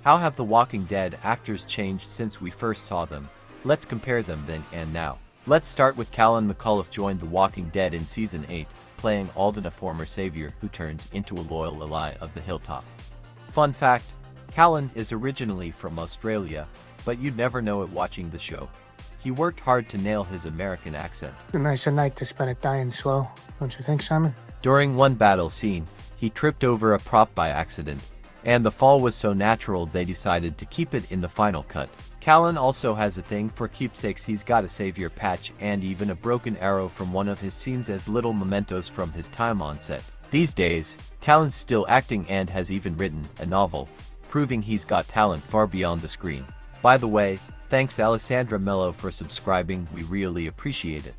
How have The Walking Dead actors changed since we first saw them? Let's compare them then and now. Let's start with Callan McAuliffe joined The Walking Dead in Season 8, playing Alden, a former savior who turns into a loyal ally of the Hilltop. Fun fact, Callan is originally from Australia, but you'd never know it watching the show. He worked hard to nail his American accent. A nicer night to spend it dying slow, don't you think, Simon? During one battle scene, he tripped over a prop by accident, and the fall was so natural they decided to keep it in the final cut. Callan also has a thing for keepsakes. He's got a savior patch and even a broken arrow from one of his scenes as little mementos from his time on set. These days, Callan's still acting and has even written a novel, proving he's got talent far beyond the screen. By the way, thanks Alessandra Mello for subscribing, we really appreciate it.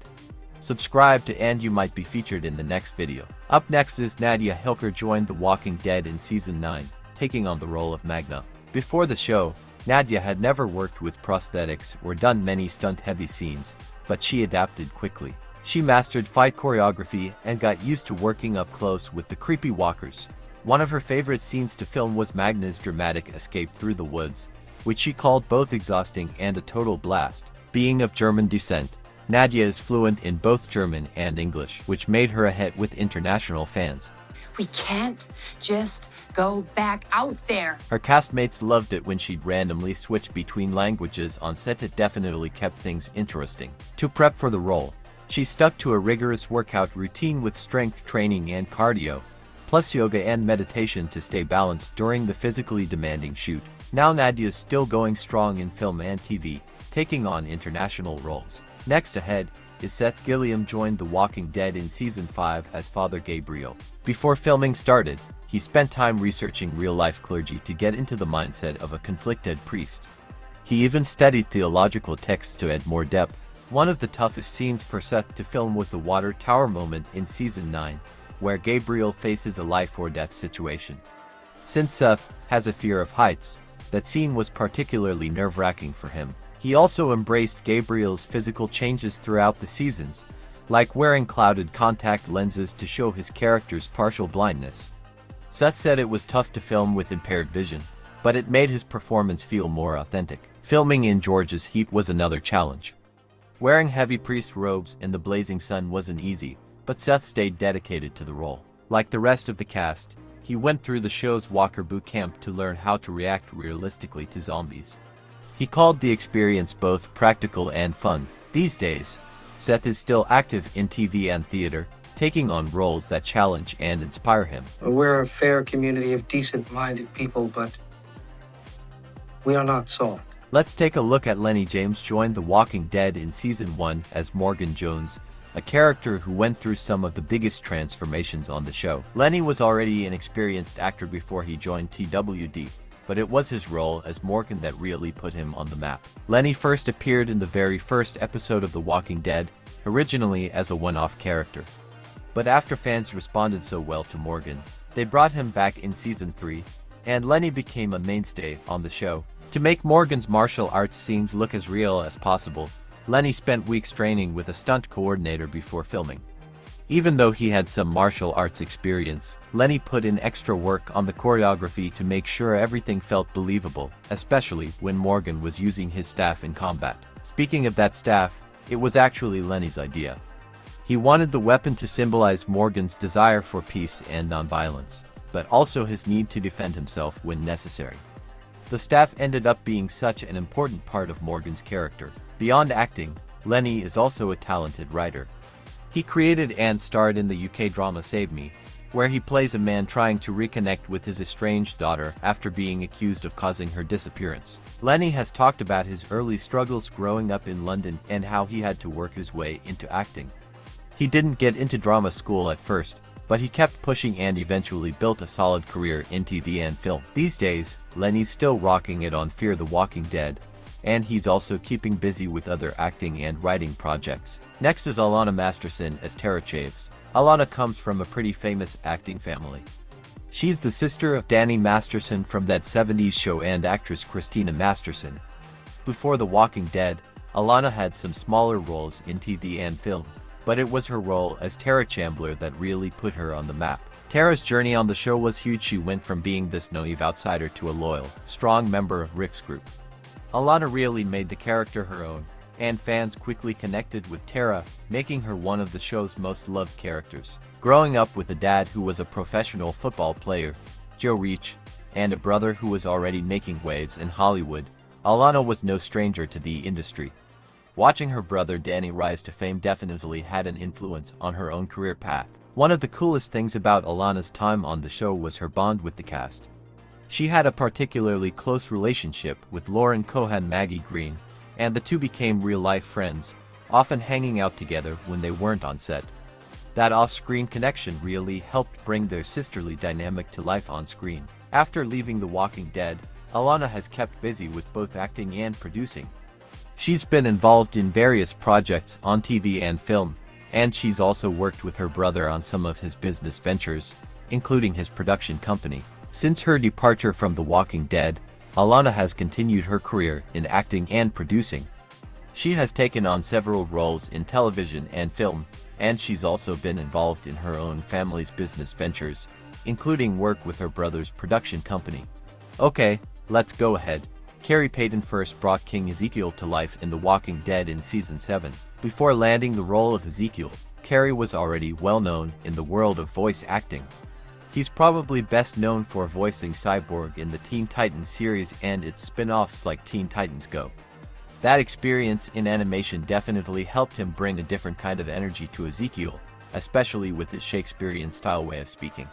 Subscribe to and you might be featured in the next video. Up next is Nadia Hilker joined The Walking Dead in Season 9, taking on the role of Magna. Before the show, Nadia had never worked with prosthetics or done many stunt-heavy scenes, but she adapted quickly. She mastered fight choreography and got used to working up close with the creepy walkers. One of her favorite scenes to film was Magna's dramatic escape through the woods, which she called both exhausting and a total blast. Being of German descent, Nadia is fluent in both German and English, which made her a hit with international fans. We can't just go back out there. Her castmates loved it when she'd randomly switch between languages on set. It definitely kept things interesting. To prep for the role, she stuck to a rigorous workout routine with strength training and cardio, plus yoga and meditation to stay balanced during the physically demanding shoot. Now Nadia's still going strong in film and TV, taking on international roles. Next ahead is Seth Gilliam joined The Walking Dead in Season 5 as Father Gabriel. Before filming started, he spent time researching real-life clergy to get into the mindset of a conflicted priest. He even studied theological texts to add more depth. One of the toughest scenes for Seth to film was the water tower moment in Season 9, where Gabriel faces a life-or-death situation. Since Seth has a fear of heights, that scene was particularly nerve-wracking for him. He also embraced Gabriel's physical changes throughout the seasons, like wearing clouded contact lenses to show his character's partial blindness. Seth said it was tough to film with impaired vision, but it made his performance feel more authentic. Filming in Georgia's heat was another challenge. Wearing heavy priest robes in the blazing sun wasn't easy, but Seth stayed dedicated to the role. Like the rest of the cast, he went through the show's Walker boot camp to learn how to react realistically to zombies. He called the experience both practical and fun. These days, Seth is still active in TV and theater, taking on roles that challenge and inspire him. We're a fair community of decent-minded people, but we are not soft. Let's take a look at Lenny James joined The Walking Dead in Season 1 as Morgan Jones, a character who went through some of the biggest transformations on the show. Lenny was already an experienced actor before he joined TWD, but it was his role as Morgan that really put him on the map. Lenny first appeared in the very first episode of The Walking Dead, originally as a one-off character. But after fans responded so well to Morgan, they brought him back in Season 3, and Lenny became a mainstay on the show. To make Morgan's martial arts scenes look as real as possible, Lenny spent weeks training with a stunt coordinator before filming. Even though he had some martial arts experience, Lenny put in extra work on the choreography to make sure everything felt believable, especially when Morgan was using his staff in combat. Speaking of that staff, it was actually Lenny's idea. He wanted the weapon to symbolize Morgan's desire for peace and nonviolence, but also his need to defend himself when necessary. The staff ended up being such an important part of Morgan's character. Beyond acting, Lenny is also a talented writer. He created and starred in the UK drama Save Me, where he plays a man trying to reconnect with his estranged daughter after being accused of causing her disappearance. Lenny has talked about his early struggles growing up in London and how he had to work his way into acting. He didn't get into drama school at first, but he kept pushing and eventually built a solid career in TV and film. These days, Lenny's still rocking it on Fear the Walking Dead, and he's also keeping busy with other acting and writing projects. Next is Alana Masterson as Tara Chaves. Alana comes from a pretty famous acting family. She's the sister of Danny Masterson from that 70s show and actress Christina Masterson. Before The Walking Dead, Alana had some smaller roles in TV and film, but it was her role as Tara Chandler that really put her on the map. Tara's journey on the show was huge. She went from being this naive outsider to a loyal, strong member of Rick's group. Alana really made the character her own, and fans quickly connected with Tara, making her one of the show's most loved characters. Growing up with a dad who was a professional football player, Joe Reach, and a brother who was already making waves in Hollywood, Alana was no stranger to the industry. Watching her brother Danny rise to fame definitely had an influence on her own career path. One of the coolest things about Alana's time on the show was her bond with the cast. She had a particularly close relationship with Lauren Cohan, Maggie Green, and the two became real-life friends, often hanging out together when they weren't on set. That off-screen connection really helped bring their sisterly dynamic to life on screen. After leaving The Walking Dead, Alana has kept busy with both acting and producing. She's been involved in various projects on TV and film, and she's also worked with her brother on some of his business ventures, including his production company. Since her departure from The Walking Dead, Alana has continued her career in acting and producing. She has taken on several roles in television and film, and she's also been involved in her own family's business ventures, including work with her brother's production company. Okay, let's go ahead. Carrie Payton first brought King Ezekiel to life in The Walking Dead in Season 7. Before landing the role of Ezekiel, Carrie was already well known in the world of voice acting. He's probably best known for voicing Cyborg in the Teen Titans series and its spin-offs like Teen Titans Go. That experience in animation definitely helped him bring a different kind of energy to Ezekiel, especially with his Shakespearean-style way of speaking.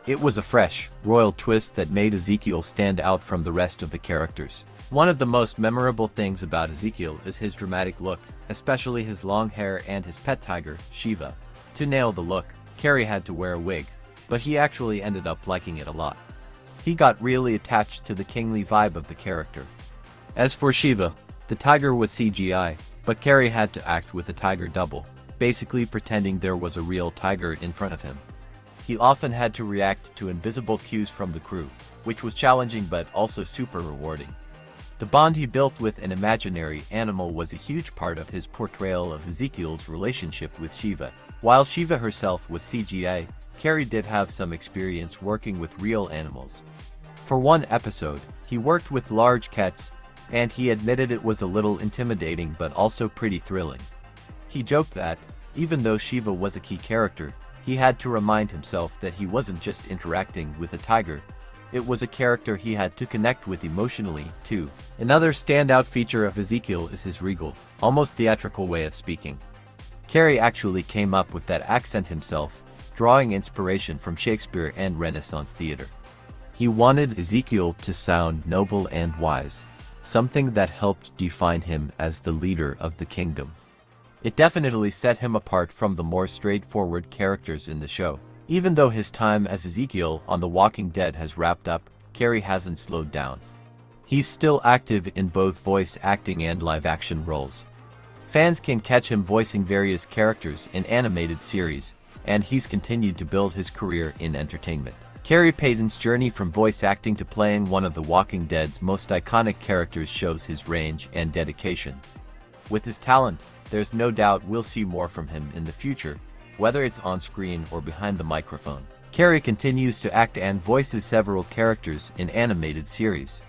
It was a fresh, royal twist that made Ezekiel stand out from the rest of the characters. One of the most memorable things about Ezekiel is his dramatic look, especially his long hair and his pet tiger, Shiva. To nail the look, Carrie had to wear a wig, but he actually ended up liking it a lot. He got really attached to the kingly vibe of the character. As for Shiva, the tiger was CGI, but Carrie had to act with a tiger double, basically pretending there was a real tiger in front of him. He often had to react to invisible cues from the crew, which was challenging but also super rewarding. The bond he built with an imaginary animal was a huge part of his portrayal of Ezekiel's relationship with Shiva. While Shiva herself was CGI, Carrie did have some experience working with real animals. For one episode, he worked with large cats, and he admitted it was a little intimidating but also pretty thrilling. He joked that, even though Shiva was a key character, he had to remind himself that he wasn't just interacting with a tiger, it was a character he had to connect with emotionally, too. Another standout feature of Ezekiel is his regal, almost theatrical way of speaking. Carrie actually came up with that accent himself, drawing inspiration from Shakespeare and Renaissance theater. He wanted Ezekiel to sound noble and wise, something that helped define him as the leader of the kingdom. It definitely set him apart from the more straightforward characters in the show. Even though his time as Ezekiel on The Walking Dead has wrapped up, Carrie hasn't slowed down. He's still active in both voice acting and live-action roles. Fans can catch him voicing various characters in animated series, and he's continued to build his career in entertainment. Carrie Payton's journey from voice acting to playing one of The Walking Dead's most iconic characters shows his range and dedication. With his talent, there's no doubt we'll see more from him in the future, whether it's on screen or behind the microphone. Carrie continues to act and voices several characters in animated series.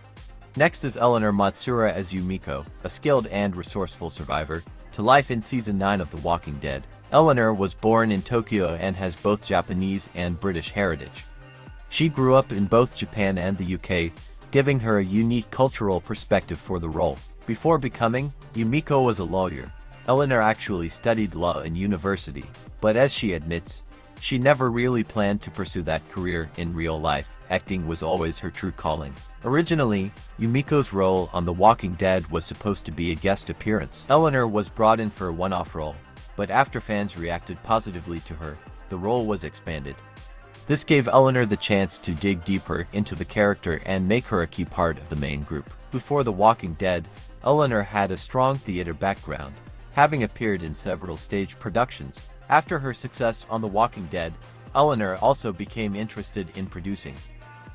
Next is Eleanor Matsuura as Yumiko, a skilled and resourceful survivor, to life in Season 9 of The Walking Dead. Eleanor was born in Tokyo and has both Japanese and British heritage. She grew up in both Japan and the UK, giving her a unique cultural perspective for the role. Before becoming, Yumiko was a lawyer. Eleanor actually studied law in university, but as she admits, she never really planned to pursue that career in real life. Acting was always her true calling. Originally, Yumiko's role on The Walking Dead was supposed to be a guest appearance. Eleanor was brought in for a one-off role, but after fans reacted positively to her, the role was expanded. This gave Eleanor the chance to dig deeper into the character and make her a key part of the main group. Before The Walking Dead, Eleanor had a strong theater background, having appeared in several stage productions. After her success on The Walking Dead, Eleanor also became interested in producing.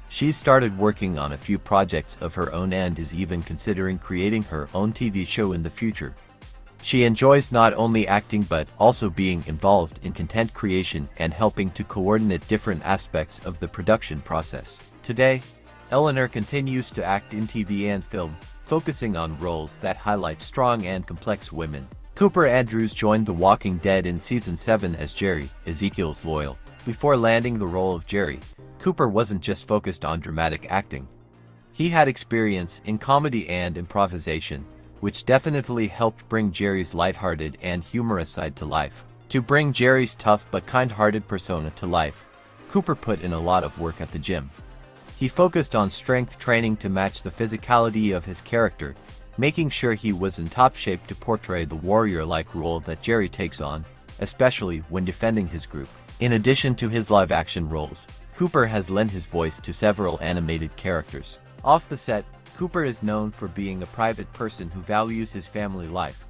She started working on a few projects of her own and is even considering creating her own TV show in the future. She enjoys not only acting but also being involved in content creation and helping to coordinate different aspects of the production process. Today, Eleanor continues to act in TV and film, focusing on roles that highlight strong and complex women. Cooper Andrews joined The Walking Dead in Season 7 as Jerry, Ezekiel's loyal. Before landing the role of Jerry, Cooper wasn't just focused on dramatic acting. He had experience in comedy and improvisation, which definitely helped bring Jerry's lighthearted and humorous side to life. To bring Jerry's tough but kind-hearted persona to life, Cooper put in a lot of work at the gym. He focused on strength training to match the physicality of his character, making sure he was in top shape to portray the warrior-like role that Jerry takes on, especially when defending his group. In addition to his live-action roles, Cooper has lent his voice to several animated characters. Off the set, Cooper is known for being a private person who values his family life.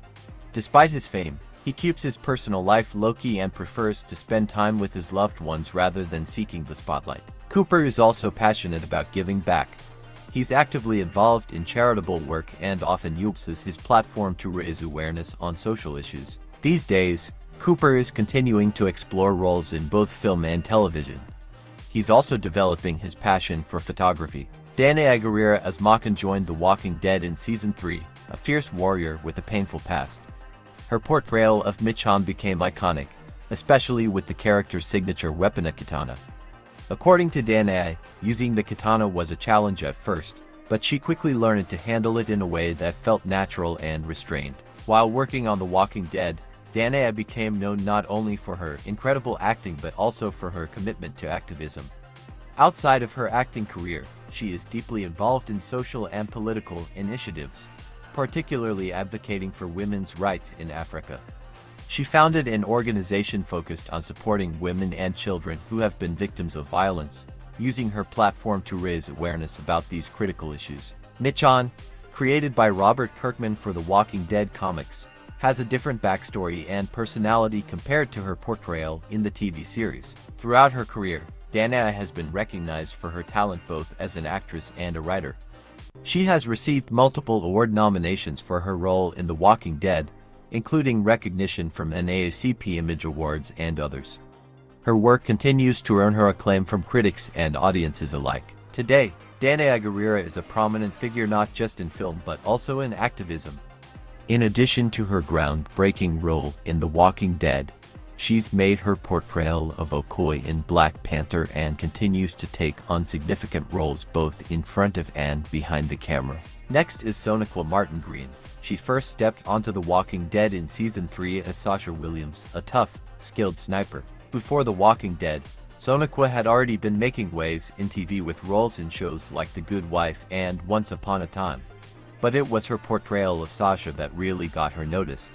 Despite his fame, he keeps his personal life low-key and prefers to spend time with his loved ones rather than seeking the spotlight. Cooper is also passionate about giving back. He's actively involved in charitable work and often uses his platform to raise awareness on social issues. These days, Cooper is continuing to explore roles in both film and television. He's also developing his passion for photography. Danai Gurira as Makan joined The Walking Dead in Season 3, a fierce warrior with a painful past. Her portrayal of Michan became iconic, especially with the character's signature weapon, a katana. According to Danai, using the katana was a challenge at first, but she quickly learned to handle it in a way that felt natural and restrained. While working on The Walking Dead, Danai became known not only for her incredible acting but also for her commitment to activism. Outside of her acting career, she is deeply involved in social and political initiatives, particularly advocating for women's rights in Africa. She founded an organization focused on supporting women and children who have been victims of violence, using her platform to raise awareness about these critical issues. Michan, created by Robert Kirkman for The Walking Dead comics, has a different backstory and personality compared to her portrayal in the TV series. Throughout her career, Danai has been recognized for her talent both as an actress and a writer. She has received multiple award nominations for her role in The Walking Dead, including recognition from NAACP Image Awards and others. Her work continues to earn her acclaim from critics and audiences alike. Today, Danai Gurira is a prominent figure not just in film but also in activism. In addition to her groundbreaking role in The Walking Dead, she's made her portrayal of Okoye in Black Panther and continues to take on significant roles both in front of and behind the camera. Next is Sonequa Martin-Green. She first stepped onto The Walking Dead in Season 3 as Sasha Williams, a tough, skilled sniper. Before The Walking Dead, Sonequa had already been making waves in TV with roles in shows like The Good Wife and Once Upon a Time. But it was her portrayal of Sasha that really got her noticed.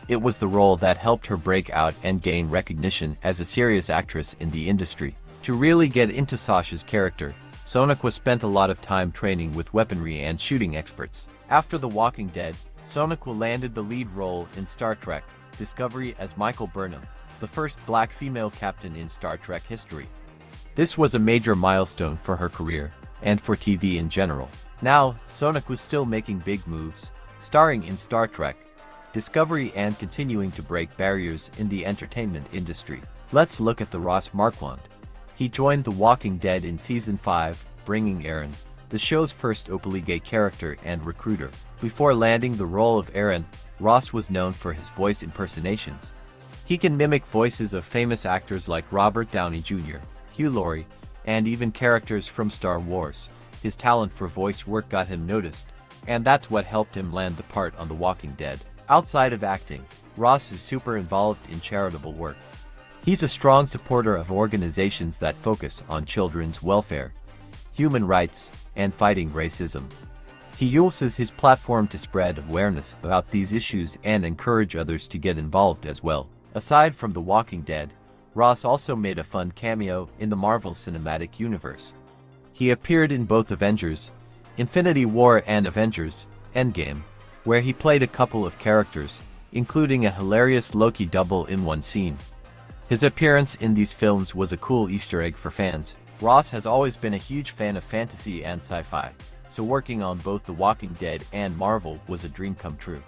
It was the role that helped her break out and gain recognition as a serious actress in the industry. To really get into Sasha's character, Sonequa spent a lot of time training with weaponry and shooting experts. After The Walking Dead, Sonequa landed the lead role in Star Trek Discovery as Michael Burnham, the first black female captain in Star Trek history. This was a major milestone for her career, and for TV in general. Now, Sonequa was still making big moves, starring in Star Trek Discovery and continuing to break barriers in the entertainment industry. Let's look at the Ross Marquand. He joined The Walking Dead in Season 5, bringing Aaron, the show's first openly gay character and recruiter. Before landing the role of Aaron, Ross was known for his voice impersonations. He can mimic voices of famous actors like Robert Downey Jr., Hugh Laurie, and even characters from Star Wars. His talent for voice work got him noticed, and that's what helped him land the part on The Walking Dead. Outside of acting, Ross is super involved in charitable work. He's a strong supporter of organizations that focus on children's welfare, human rights, and fighting racism. He uses his platform to spread awareness about these issues and encourage others to get involved as well. Aside from The Walking Dead, Ross also made a fun cameo in the Marvel Cinematic Universe. He appeared in both Avengers, Infinity War and Avengers Endgame, where he played a couple of characters, including a hilarious Loki double in one scene. His appearance in these films was a cool Easter egg for fans. Ross has always been a huge fan of fantasy and sci-fi, so working on both The Walking Dead and Marvel was a dream come true.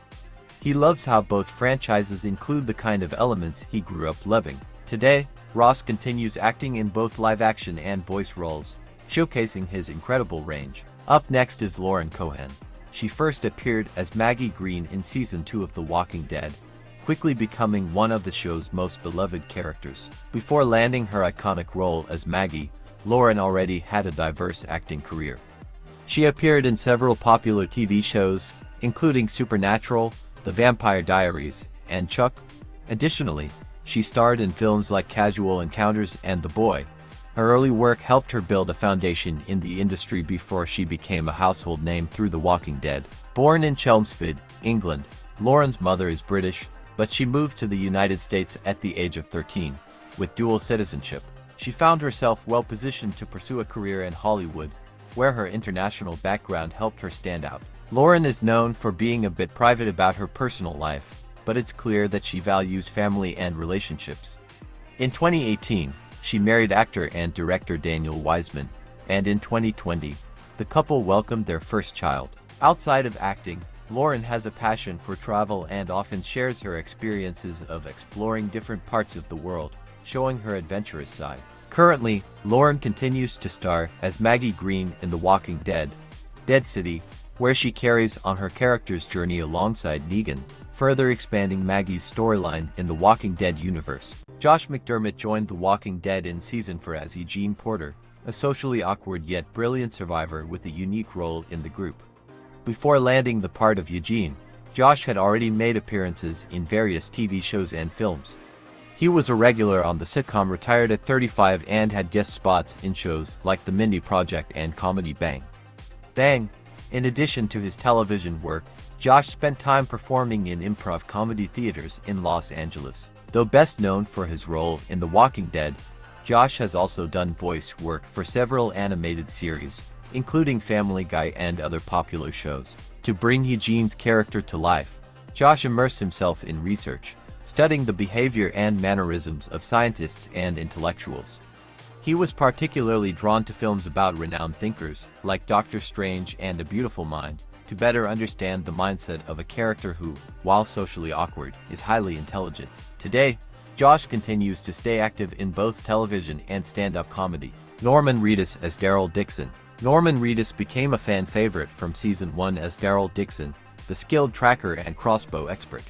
He loves how both franchises include the kind of elements he grew up loving. Today, Ross continues acting in both live-action and voice roles, showcasing his incredible range. Up next is Lauren Cohan. She first appeared as Maggie Green in Season 2 of The Walking Dead, quickly becoming one of the show's most beloved characters. Before landing her iconic role as Maggie, Lauren already had a diverse acting career. She appeared in several popular TV shows, including Supernatural, The Vampire Diaries, and Chuck. Additionally, she starred in films like Casual Encounters and The Boy. Her early work helped her build a foundation in the industry before she became a household name through The Walking Dead. Born in Chelmsford, England, Lauren's mother is British, but she moved to the United States at the age of 13, with dual citizenship. She found herself well-positioned to pursue a career in Hollywood, where her international background helped her stand out. Lauren is known for being a bit private about her personal life, but it's clear that she values family and relationships. In 2018, she married actor and director Daniel Wiseman, and in 2020, the couple welcomed their first child. Outside of acting, Lauren has a passion for travel and often shares her experiences of exploring different parts of the world, showing her adventurous side. Currently, Lauren continues to star as Maggie Green in The Walking Dead, Dead City, where she carries on her character's journey alongside Negan, further expanding Maggie's storyline in the Walking Dead universe. Josh McDermott joined The Walking Dead in Season 4 as Eugene Porter, a socially awkward yet brilliant survivor with a unique role in the group. Before landing the part of Eugene, Josh had already made appearances in various TV shows and films. He was a regular on the sitcom Retired at 35 and had guest spots in shows like The Mindy Project and comedy Bang Bang. In addition to his television work, Josh spent time performing in improv comedy theaters in Los Angeles. Though best known for his role in The Walking Dead, Josh has also done voice work for several animated series, including Family Guy and other popular shows. To bring Eugene's character to life, Josh immersed himself in research, studying the behavior and mannerisms of scientists and intellectuals. He was particularly drawn to films about renowned thinkers, like Doctor Strange and A Beautiful Mind, to better understand the mindset of a character who, while socially awkward, is highly intelligent. Today, Josh continues to stay active in both television and stand-up comedy. Norman Reedus as Daryl Dixon. Norman Reedus became a fan favorite from Season 1 as Daryl Dixon, the skilled tracker and crossbow expert.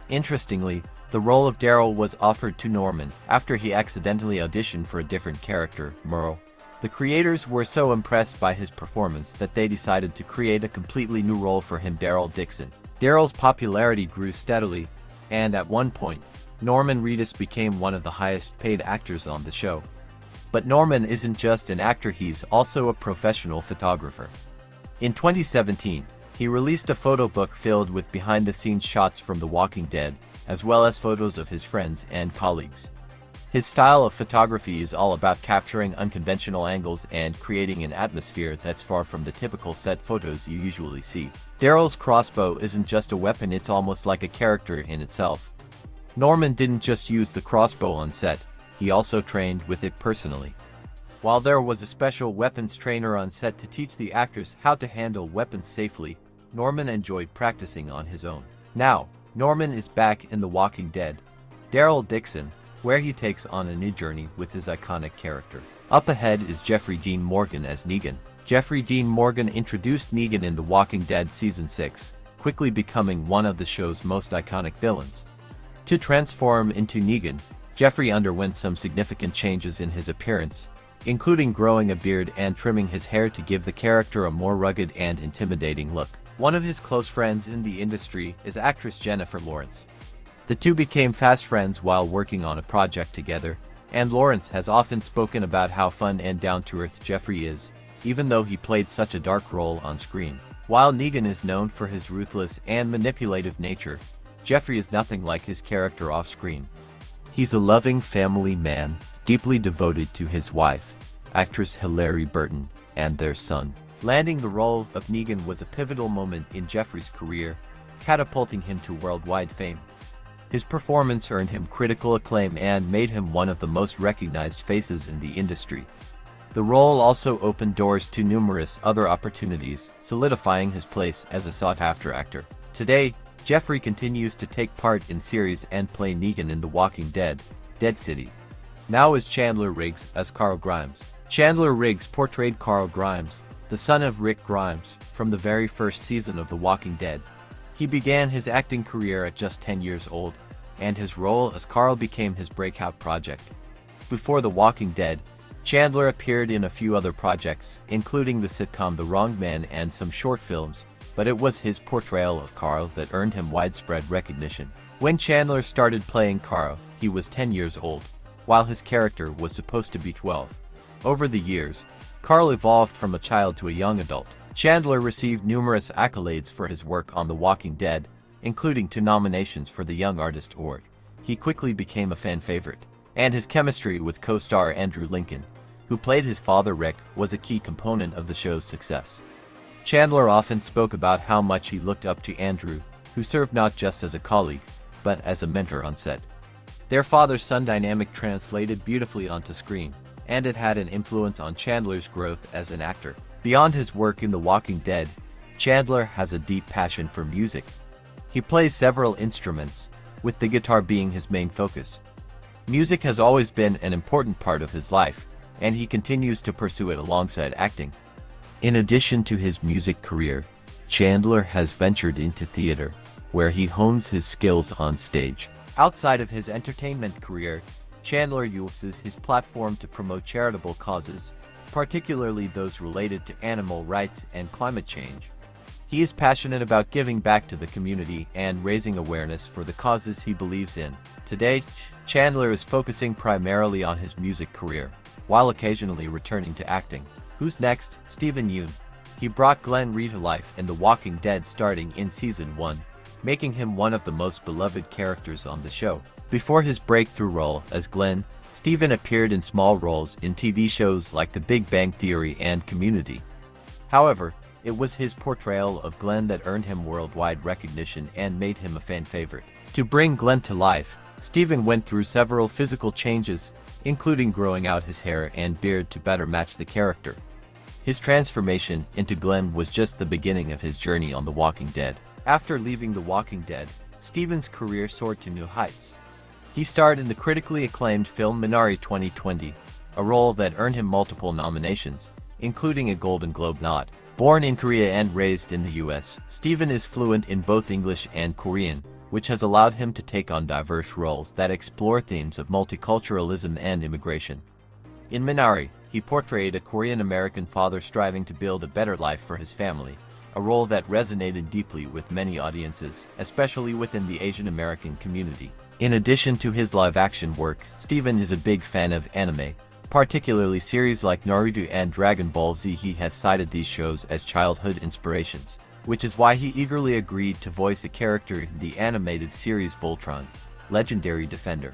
Interestingly, the role of Daryl was offered to Norman after he accidentally auditioned for a different character, Merle. The creators were so impressed by his performance that they decided to create a completely new role for him, Daryl Dixon. Daryl's popularity grew steadily, and at one point, Norman Reedus became one of the highest-paid actors on the show. But Norman isn't just an actor, he's also a professional photographer. In 2017, he released a photo book filled with behind-the-scenes shots from The Walking Dead, as well as photos of his friends and colleagues. His style of photography is all about capturing unconventional angles and creating an atmosphere that's far from the typical set photos you usually see. Daryl's crossbow isn't just a weapon, it's almost like a character in itself. Norman didn't just use the crossbow on set, he also trained with it personally. While there was a special weapons trainer on set to teach the actors how to handle weapons safely, Norman enjoyed practicing on his own. Now, Norman is back in The Walking Dead, Daryl Dixon, where he takes on a new journey with his iconic character. Up ahead is Jeffrey Dean Morgan as Negan. Jeffrey Dean Morgan introduced Negan in The Walking Dead Season 6, quickly becoming one of the show's most iconic villains. To transform into Negan, Jeffrey underwent some significant changes in his appearance, including growing a beard and trimming his hair to give the character a more rugged and intimidating look. One of his close friends in the industry is actress Jennifer Lawrence. The two became fast friends while working on a project together, and Lawrence has often spoken about how fun and down-to-earth Jeffrey is, even though he played such a dark role on screen. While Negan is known for his ruthless and manipulative nature, Jeffrey is nothing like his character off-screen. He's a loving family man, deeply devoted to his wife, actress Hilary Burton, and their son. Landing the role of Negan was a pivotal moment in Jeffrey's career, catapulting him to worldwide fame. His performance earned him critical acclaim and made him one of the most recognized faces in the industry. The role also opened doors to numerous other opportunities, solidifying his place as a sought-after actor. Today, Jeffrey continues to take part in series and play Negan in The Walking Dead, Dead City. Now is Chandler Riggs as Carl Grimes. Chandler Riggs portrayed Carl Grimes, the son of Rick Grimes, from the very first season of The Walking Dead. He began his acting career at just 10 years old, and his role as Carl became his breakout project. Before The Walking Dead, Chandler appeared in a few other projects, including the sitcom The Wrong Man and some short films, but it was his portrayal of Carl that earned him widespread recognition. When Chandler started playing Carl, he was 10 years old, while his character was supposed to be 12. Over the years, Carl evolved from a child to a young adult. Chandler received numerous accolades for his work on The Walking Dead, including 2 nominations for the Young Artist Award. He quickly became a fan favorite, and his chemistry with co-star Andrew Lincoln, who played his father Rick, was a key component of the show's success. Chandler often spoke about how much he looked up to Andrew, who served not just as a colleague, but as a mentor on set. Their father-son dynamic translated beautifully onto screen, and it had an influence on Chandler's growth as an actor. Beyond his work in The Walking Dead, Chandler has a deep passion for music. He plays several instruments, with the guitar being his main focus. Music has always been an important part of his life, and he continues to pursue it alongside acting. In addition to his music career, Chandler has ventured into theater, where he hones his skills on stage. Outside of his entertainment career, Chandler uses his platform to promote charitable causes, particularly those related to animal rights and climate change. He is passionate about giving back to the community and raising awareness for the causes he believes in. Today, Chandler is focusing primarily on his music career, while occasionally returning to acting. Who's next? Steven Yeun. He brought Glenn Reed to life in The Walking Dead starting in Season 1, making him one of the most beloved characters on the show. Before his breakthrough role as Glenn, Steven appeared in small roles in TV shows like The Big Bang Theory and Community. However, it was his portrayal of Glenn that earned him worldwide recognition and made him a fan favorite. To bring Glenn to life, Steven went through several physical changes, including growing out his hair and beard to better match the character. His transformation into Glenn was just the beginning of his journey on The Walking Dead. After leaving The Walking Dead, Steven's career soared to new heights. He starred in the critically acclaimed film Minari 2020, a role that earned him multiple nominations, including a Golden Globe nod. Born in Korea and raised in the US, Steven is fluent in both English and Korean, which has allowed him to take on diverse roles that explore themes of multiculturalism and immigration. In Minari, he portrayed a Korean-American father striving to build a better life for his family, a role that resonated deeply with many audiences, especially within the Asian American community. In addition to his live-action work, Steven is a big fan of anime, particularly series like Naruto and Dragon Ball Z. He has cited these shows as childhood inspirations, which is why he eagerly agreed to voice a character in the animated series Voltron, Legendary Defender.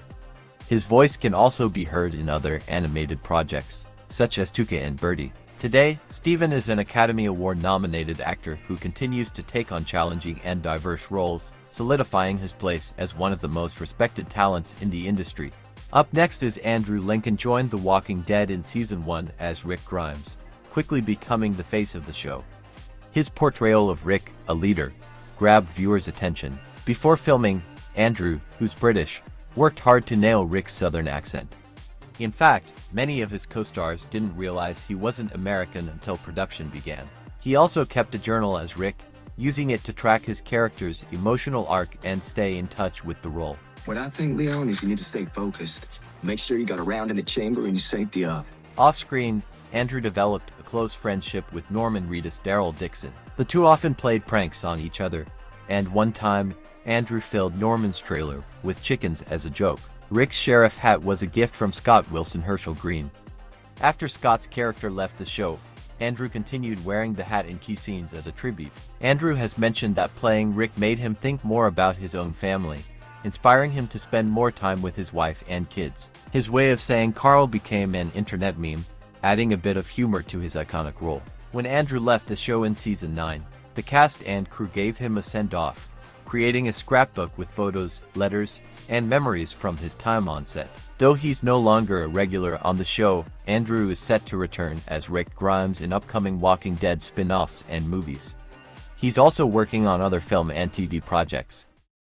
His voice can also be heard in other animated projects, such as Tuca and Birdie. Today, Steven is an Academy Award-nominated actor who continues to take on challenging and diverse roles, solidifying his place as one of the most respected talents in the industry. Up next is Andrew Lincoln joined The Walking Dead in Season 1 as Rick Grimes, quickly becoming the face of the show. His portrayal of Rick, a leader, grabbed viewers' attention. Before filming, Andrew, who's British, worked hard to nail Rick's southern accent. In fact, many of his co-stars didn't realize he wasn't American until production began. He also kept a journal as Rick, using it to track his character's emotional arc and stay in touch with the role. What I think, Leon, is you need to stay focused. Make sure you got a round in the chamber and your safety off. Off-screen, Andrew developed a close friendship with Norman Reedus, Daryl Dixon. The two often played pranks on each other, and one time, Andrew filled Norman's trailer with chickens as a joke. Rick's sheriff hat was a gift from Scott Wilson Herschel Green. After Scott's character left the show, Andrew continued wearing the hat in key scenes as a tribute. Andrew has mentioned that playing Rick made him think more about his own family, inspiring him to spend more time with his wife and kids. His way of saying Carl became an internet meme, adding a bit of humor to his iconic role. When Andrew left the show in Season 9, the cast and crew gave him a send-off, creating a scrapbook with photos, letters, and memories from his time on set. Though he's no longer a regular on the show, Andrew is set to return as Rick Grimes in upcoming Walking Dead spin-offs and movies. He's also working on other film and TV projects.